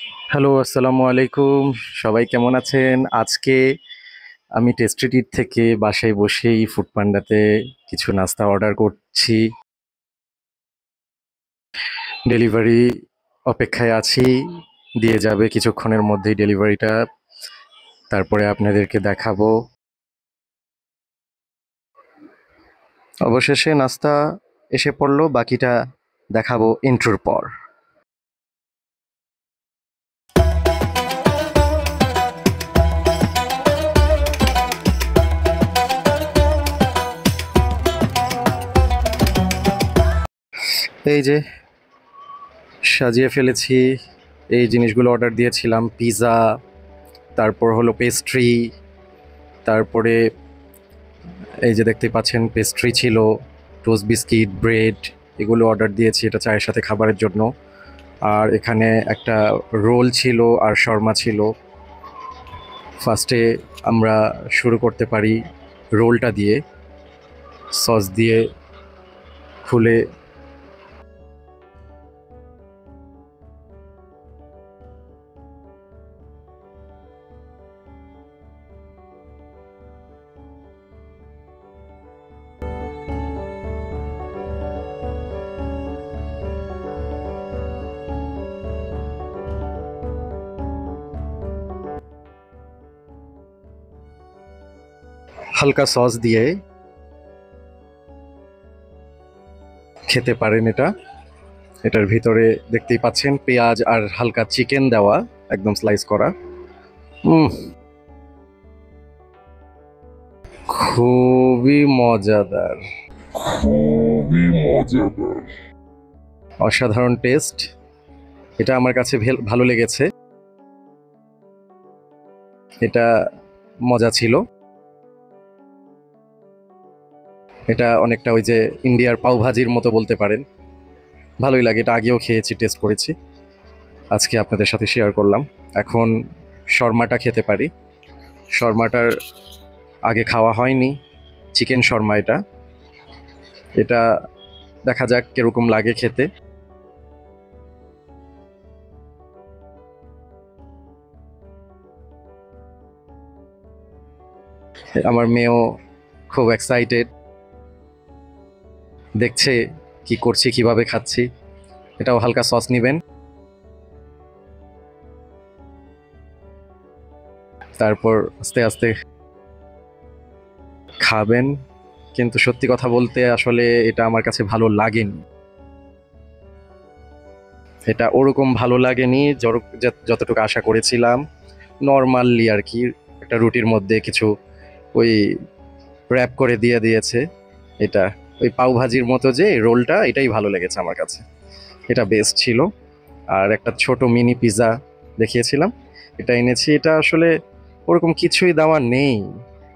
Hello, আসসালামু আলাইকুম। সবাই কেমন আছেন? আজকে আমি টেস্টি ট্রিট থেকে বাসায় বসেই ফুড পান্ডাতে কিছু নাস্তা অর্ডার করছি। ডেলিভারি অপেক্ষায় আছি। দিয়ে যাবে কিছুক্ষণের মধ্যেই ডেলিভারিটা। তারপরে আপনাদেরকে দেখাবো। অবশেষে নাস্তা এসে পড়লো, বাকিটা দেখাবো ইন্ট্রোর পর। এই যে সাজিয়ে ফেলেছি, এই জিনিসগুলো অর্ডার দিয়েছিলাম। পিৎজা, তারপর হলো পেস্ট্রি, তারপরে এই যে দেখতে পাচ্ছেন পেস্ট্রি ছিল, টোস্ট বিস্কিট, ব্রেড, এগুলো অর্ডার দিয়েছি এটা চায়ের সাথে খাবারের জন্য। আর এখানে একটা রোল ছিল আর শর্মা ছিল। ফার্স্টে আমরা শুরু করতে পারি রোলটা দিয়ে, সস দিয়ে খুলে হালকা সস দিয়ে খেতে পারেন এটা। এটার ভিতরে দেখতেই পাচ্ছেন পেঁয়াজ আর হালকা চিকেন দেওয়া, একদম স্লাইস করা। উম খুবই মজাদার, অসাধারণ টেস্ট। এটা আমার কাছে ভালো লেগেছে। এটা মজা ছিল। এটা অনেকটা ওই যে ইন্ডিয়ার পাও ভাজির মতো বলতে পারেন। ভালোই লাগে, এটা আগেও খেয়েছি, টেস্ট করেছি, আজকে আপনাদের সাথে শেয়ার করলাম। এখন শর্মাটা খেতে পারি। শর্মাটার আগে খাওয়া হয়নি, চিকেন শর্মা এটা। এটা দেখা যাক কিরকম লাগে খেতে। আমার মেয়েও খুব এক্সাইটেড, দেখছে কি করছি, কিভাবে খাচ্ছি। এটাও হালকা সস নেবেন, তারপর আস্তে আস্তে খাবেন। কিন্তু সত্যি কথা বলতে আসলে এটা আমার কাছে ভালো লাগেনি। এটা ওরকম ভালো লাগেনি যতটুকু আশা করেছিলাম। নর্মালি আর কি, একটা রুটির মধ্যে কিছু ওই র্যাপ করে দিয়ে দিয়েছে। এটা ওই পাও ভাজির মতো যে রোলটা, এটাই ভালো লেগেছে আমার কাছে। এটা বেস্ট ছিল। আর একটা ছোট মিনি পিৎজা দেখিয়েছিলাম, এটা এনেছি। এটা আসলে ওরকম কিছুই দেওয়া নেই।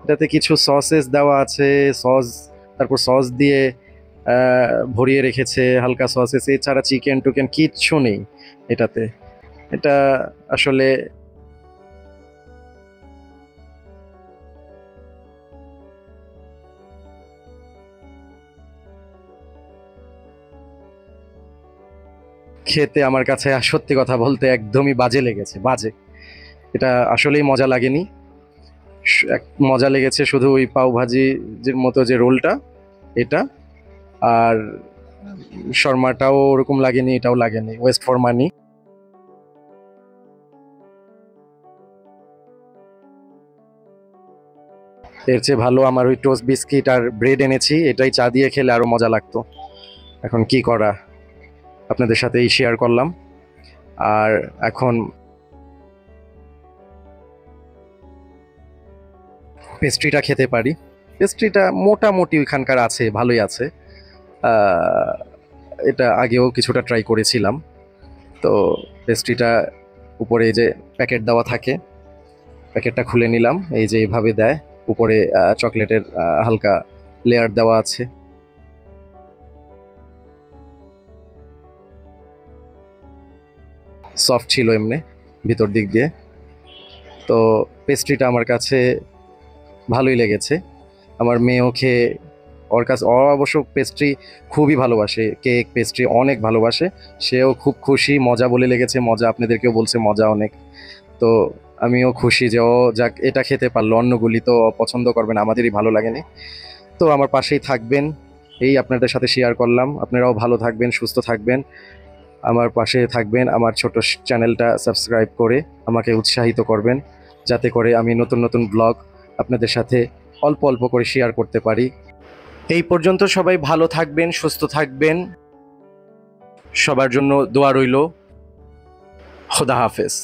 এটাতে কিছু সসেস দেওয়া আছে, সস, তারপর সস দিয়ে ভরিয়ে রেখেছে হালকা সসেস, এছাড়া চিকেন টুকেন কিচ্ছু নেই এটাতে। এটা আসলে খেতে আমার কাছে সত্যি কথা বলতে একদমই বাজে লেগেছে, বাজে। এটা আসলেই মজা লাগেনি। মজা লেগেছে শুধু ওই পাও ভাজির মতো যে রোলটা, এটা। আর শর্মাটাও ওরকম লাগেনি, এটাও লাগেনি, ওয়েস্ট ফর মানি। এর চেয়ে ভালো আমার ওই টোস্ট বিস্কিট আর ব্রেড এনেছি, এটাই চা দিয়ে খেলে আরো মজা লাগতো। এখন কি করা, আপনাদের সাথেই শেয়ার করলাম। আর এখন পেস্ট্রিটা খেতে পারি। পেস্ট্রিটা মোটামুটি ওইখানকার আছে, ভালোই আছে। আহ, এটা আগেও কিছুটা ট্রাই করেছিলাম। তো পেস্ট্রিটা উপরে এই যে প্যাকেট দেওয়া থাকে, প্যাকেটটা খুলে নিলাম। এই যে এইভাবে দেয়, উপরে চকলেটের হালকা লেয়ার দেওয়া আছে। সফট ছিল এমনি ভিতর দিক দিয়ে। তো পেস্ট্রিটা আমার কাছে ভালোই লেগেছে। আমার মেয়েও খেয়ে ও অবশ্য পেস্ট্রি খুবই ভালোবাসে, কেক পেস্ট্রি অনেক ভালোবাসে। সেও খুব খুশি, মজা বলে লেগেছে, মজা আপনাদেরকেও বলছে মজা অনেক। তো আমিও খুশি যে ও যাক এটা খেতে পারলো, অন্যগুলি তো পছন্দ করবেন, আমাদেরই ভালো লাগেনি। তো আমার পাশেই থাকবেন, এই আপনাদের সাথে শেয়ার করলাম। আপনারাও ভালো থাকবেন, সুস্থ থাকবেন, আমার পাশে থাকবেন, আমার ছোট চ্যানেলটা সাবস্ক্রাইব করে আমাকে উৎসাহিত করবেন, যাতে করে আমি নতুন নতুন ব্লগ আপনাদের সাথে অল্প অল্প করে শেয়ার করতে পারি। এই পর্যন্ত সবাই ভালো থাকবেন, সুস্থ থাকবেন, সবার জন্য দোয়া রইল। খোদা হাফেজ।